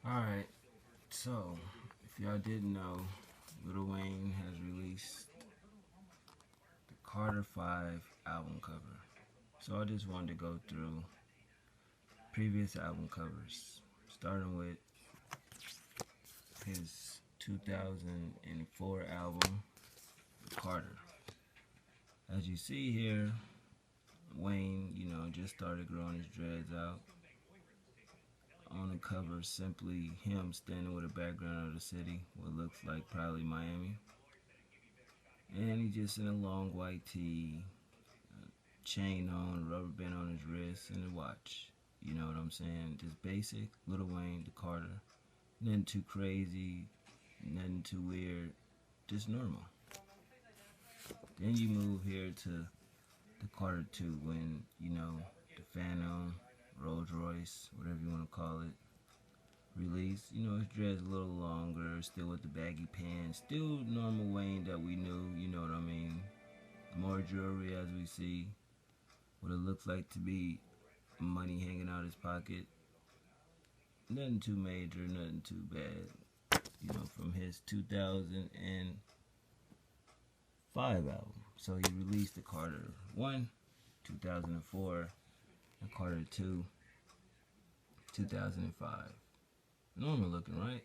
Alright, so if y'all didn't know, Lil Wayne has released the Carter 5 album cover. So I just wanted to go through previous album covers, starting with his 2004 album, Carter. As you see here, Wayne, just started growing his dreads out. On the cover, simply him standing with a background of the city, what looks like probably Miami. And he just in a long white tee, chain on, rubber band on his wrist, and a watch. You know what I'm saying? Just basic, Lil Wayne, the Carter. Nothing too crazy, nothing too weird, just normal. Then you move here to the Carter 2 when, the Phantom, Rolls Royce, whatever you want to call it, released. His dreads a little longer, still with the baggy pants, still normal Wayne that we knew, you know what I mean? More jewelry as we see, what it looks like to be money hanging out his pocket. Nothing too major, nothing too bad. From his 2005 album. So he released the Carter 1, 2004, and Carter 2, 2005. Normal looking, right?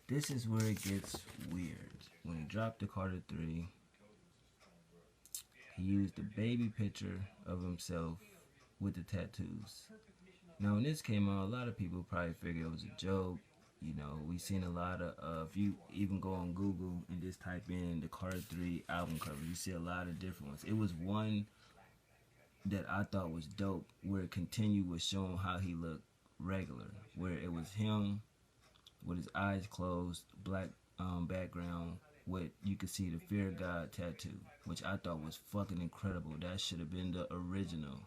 This is where it gets weird. When he dropped the Carter 3, he used a baby picture of himself with the tattoos. Now, when this came out, a lot of people probably figured it was a joke. We've seen a lot of, if you even go on Google and just type in the Carter 3 album cover, you see a lot of different ones. It was one that I thought was dope, where it continued with showing how he looked regular, where it was him with his eyes closed, black background, with you could see the Fear of God tattoo, which I thought was fucking incredible. That should have been the original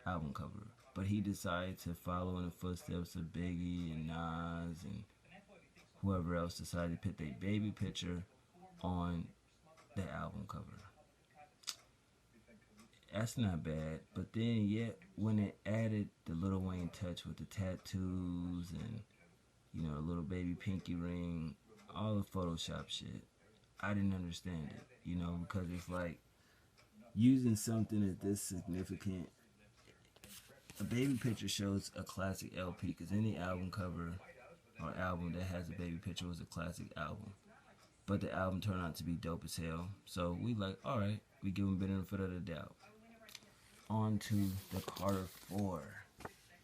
album cover. But he decided to follow in the footsteps of Biggie and Nas and whoever else decided to put their baby picture on the album cover. That's not bad. But then yet when it added the Lil Wayne touch with the tattoos and a little baby pinky ring, all the Photoshop shit, I didn't understand it, because it's like using something that's this significant. A baby picture shows a classic LP, because any album cover or album that has a baby picture was a classic album. But the album turned out to be dope as hell. So we like, alright, we give him benefit of the doubt. On to the Carter 4.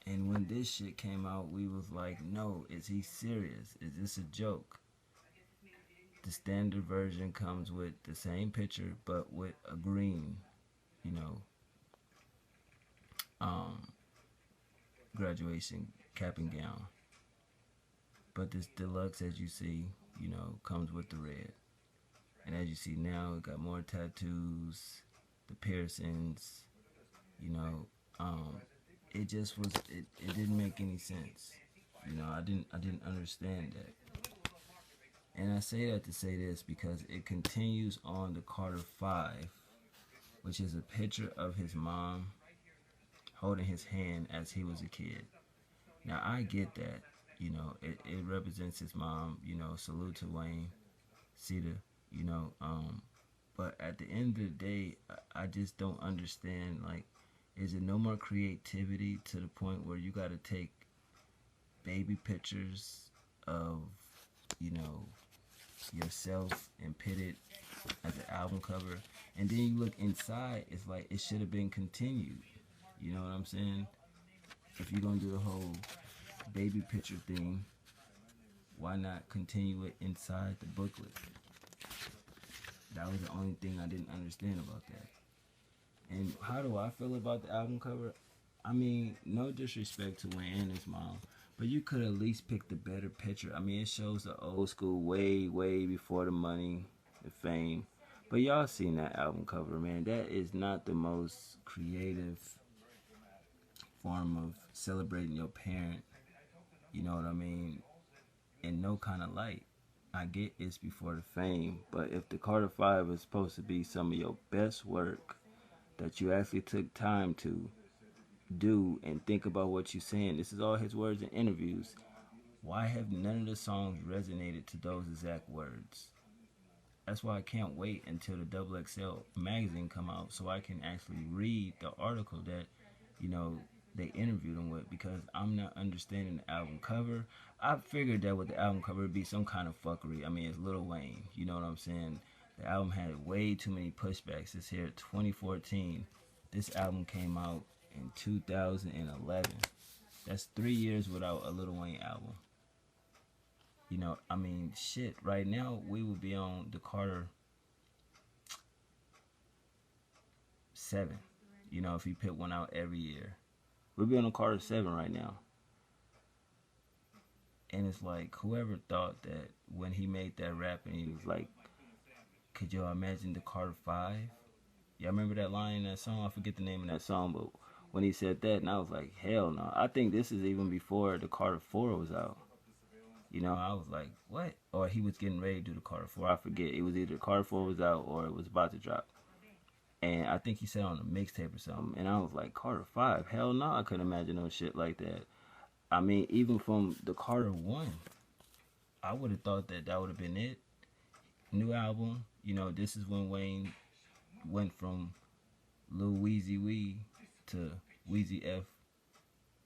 And when this shit came out, we was like, no, is he serious? Is this a joke? The standard version comes with the same picture, but with a green, graduation cap and gown. But this deluxe, as you see, comes with the red. And as you see now, it got more tattoos, the piercings, it just was, it didn't make any sense. I didn't understand that. And I say that to say this because it continues on the Carter 5, which is a picture of his mom holding his hand as he was a kid. Now I get that, it represents his mom, salute to Wayne, Cedar, but at the end of the day, I just don't understand, like, is it no more creativity to the point where you gotta take baby pictures of, yourself and put it as an album cover, and then you look inside, it's like it should have been continued. You know what I'm saying? If you're gonna do the whole baby picture thing, why not continue it inside the booklet? That was the only thing I didn't understand about that. And how do I feel about the album cover? I mean, no disrespect to Wayne and his mom, but you could at least pick the better picture. I mean, it shows the old school way, way before the money, the fame. But y'all seen that album cover, man. That is not the most creative form of celebrating your parent, you know what I mean, in no kind of light. I get it's before the fame, but if the Carter 5 is supposed to be some of your best work that you actually took time to do and think about what you're saying, this is all his words in interviews, Why have none of the songs resonated to those exact words? That's why I can't wait until the Double XL magazine come out so I can actually read the article that, you know, they interviewed him with, because I'm not understanding the album cover. I figured that with the album cover it'd be some kind of fuckery. I mean, it's Lil Wayne, you know what I'm saying? The album had way too many pushbacks. It's here 2014. This album came out in 2011. That's 3 years without a Lil Wayne album. You know, I mean, shit, right now we would be on the Carter 7. You know, if he put one out every year. We'll be on the Carter 7 right now. And it's like, whoever thought that when he made that rap and he was like, could y'all imagine the Carter 5? Y'all remember that line in that song? I forget the name of that song, but when he said that, and I was like, hell no. I think this is even before the Carter 4 was out. You know, I was like, what? Or he was getting ready to do the Carter 4. I forget. It was either Carter 4 was out or it was about to drop. And I think he said on a mixtape or something. And I was like, Carter 5? Hell no, I couldn't imagine no shit like that. I mean, even from the Carter 1, I would have thought that that would have been it. New album. You know, this is when Wayne went from Lil Weezy Wee to Weezy F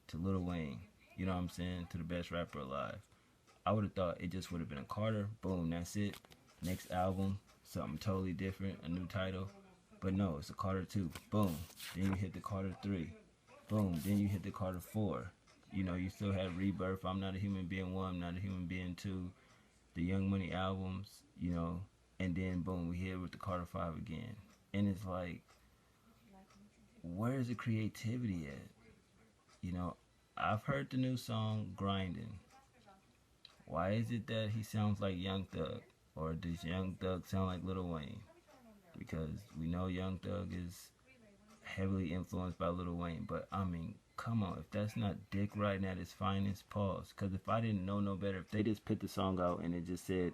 to Lil Wayne. You know what I'm saying? To the best rapper alive. I would have thought it just would have been a Carter. Boom, that's it. Next album, something totally different, a new title. But no, it's a Carter 2. Boom. Then you hit the Carter 3. Boom. Then you hit the Carter 4. You know, you still had Rebirth, I'm Not a Human Being 1, I'm Not a Human Being 2. The Young Money albums, you know. And then, boom, we here with the Carter 5 again. And it's like, where's the creativity at? You know, I've heard the new song, Grindin'. Why is it that he sounds like Young Thug? Or does Young Thug sound like Lil Wayne? Because we know Young Thug is heavily influenced by Lil Wayne. But, I mean, come on. If that's not dick riding at its finest, pause. Because if I didn't know no better, if they just put the song out and it just said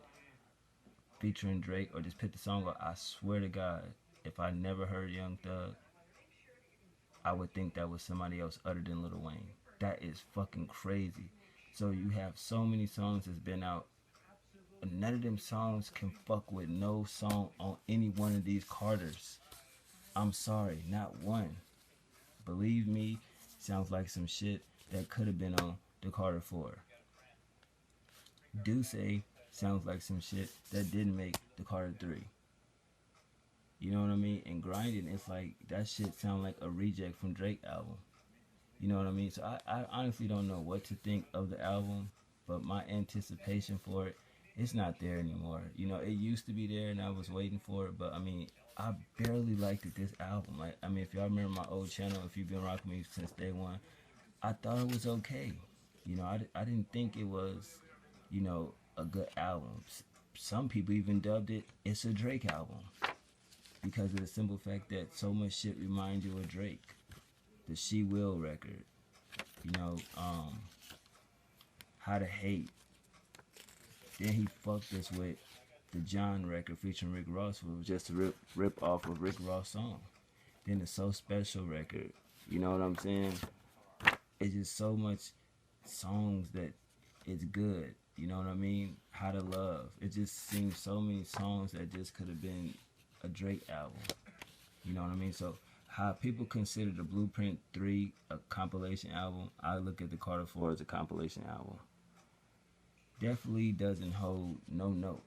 featuring Drake, or just put the song out, I swear to God, if I never heard Young Thug, I would think that was somebody else other than Lil Wayne. That is fucking crazy. So you have so many songs that's been out. None of them songs can fuck with no song on any one of these Carters. I'm sorry, not one. Believe me, sounds like some shit that could have been on the Carter 4. Do Say sounds like some shit that didn't make the Carter 3. You know what I mean? And Grinding, it's like, that shit sound like a reject from Drake album. You know what I mean? So I honestly don't know what to think of the album, but my anticipation for it, it's not there anymore. You know, it used to be there and I was waiting for it, but I mean, I barely liked it, this album. Like, I mean, if y'all remember my old channel, if you've been rocking me since day one, I thought it was okay. You know, I didn't think it was, you know, a good album. Some people even dubbed it, it's a Drake album. Because of the simple fact that so much shit reminds you of Drake. The She Will record. You know, How to Hate. Then he fucked us with the John record featuring Rick Ross, which was just a rip off of Rick Ross song. Then the So Special record. You know what I'm saying? It's just so much songs that it's good. You know what I mean? How to Love. It just seems so many songs that just could have been a Drake album. You know what I mean? So how people consider the Blueprint 3 a compilation album, I look at the Carter 4 as a compilation album. Definitely doesn't hold no note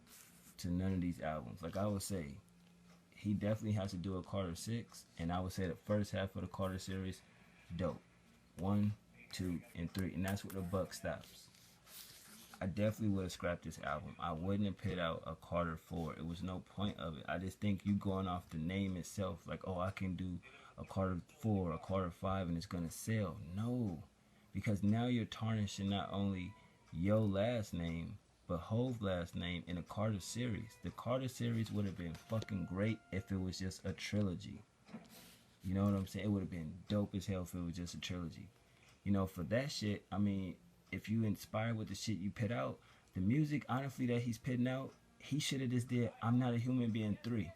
to none of these albums. Like I would say, he definitely has to do a Carter 6, and I would say the first half of the Carter series, dope. 1, 2, and 3, and that's where the buck stops. I definitely would have scrapped this album. I wouldn't have put out a Carter 4. It was no point of it. I just think you going off the name itself, like, oh, I can do a Carter 4, a Carter 5, and it's going to sell. No, because now you're tarnishing not only your last name, but Hov's last name in a Carter series. The Carter series would have been fucking great if it was just a trilogy. You know what I'm saying? It would have been dope as hell if it was just a trilogy. You know, for that shit, I mean, if you inspired with the shit you put out, the music, honestly, that he's putting out, he should have just did I'm Not a Human Being 3.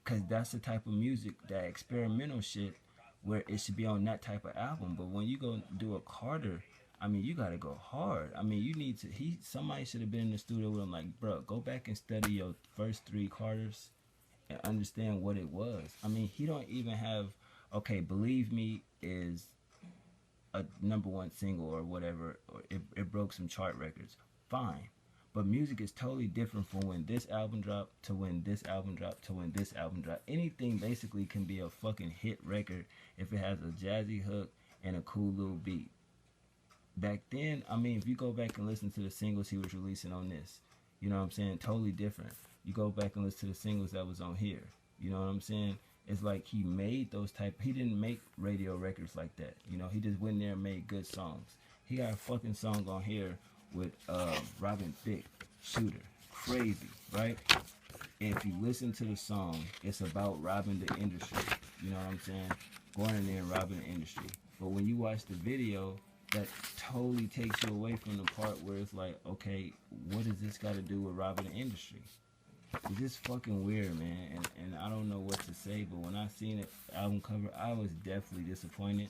Because that's the type of music, that experimental shit, where it should be on that type of album. But when you go do a Carter, I mean, you gotta go hard. I mean, you need to. Somebody should have been in the studio with him. Like, bro, go back and study your first 3 Carters and understand what it was. I mean, he don't even have. Okay, Believe Me is a #1 single or whatever, or it broke some chart records. Fine. But music is totally different from when this album dropped to when this album dropped to when this album dropped. Anything basically can be a fucking hit record if it has a jazzy hook and a cool little beat. Back then, I mean, if you go back and listen to the singles he was releasing on this, you know what I'm saying? Totally different. You go back and listen to the singles that was on here. You know what I'm saying? It's like he made those he didn't make radio records like that. You know, he just went in there and made good songs. He got a fucking song on here with Robin Thicke, Shooter. Crazy, right? And if you listen to the song, it's about robbing the industry. You know what I'm saying? Going in there and robbing the industry. But when you watch the video, that totally takes you away from the part where it's like, okay, what does this got to do with robbing the industry? It's just fucking weird, man, and I don't know what to say, but when I seen it, album cover, I was definitely disappointed.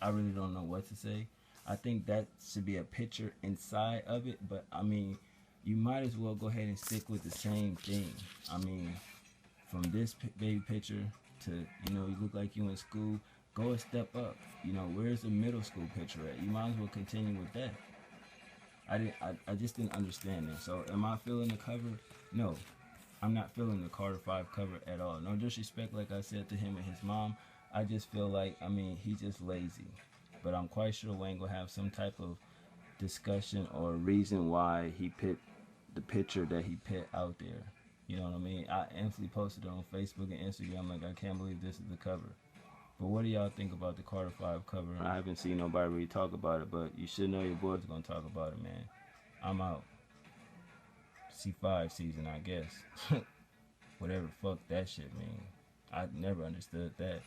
I really don't know what to say. I think that should be a picture inside of it, but I mean, you might as well go ahead and stick with the same thing. I mean, from this baby picture to, you know, you look like you in school, go a step up. You know, where's the middle school picture at? You might as well continue with that. I just didn't understand that. So am I feeling the cover? No, I'm not feeling the Carter 5 cover at all. No disrespect, like I said, to him and his mom. I just feel like, I mean, he's just lazy. But I'm quite sure Wayne will have some type of discussion or reason why he picked the picture that he put out there. You know what I mean? I instantly posted it on Facebook and Instagram. Like, I can't believe this is the cover. But what do y'all think about the Carter 5 cover? I haven't seen nobody really talk about it, but you should know your boys are going to talk about it, man. I'm out. C5 season, I guess. Whatever the fuck that shit mean. I never understood that.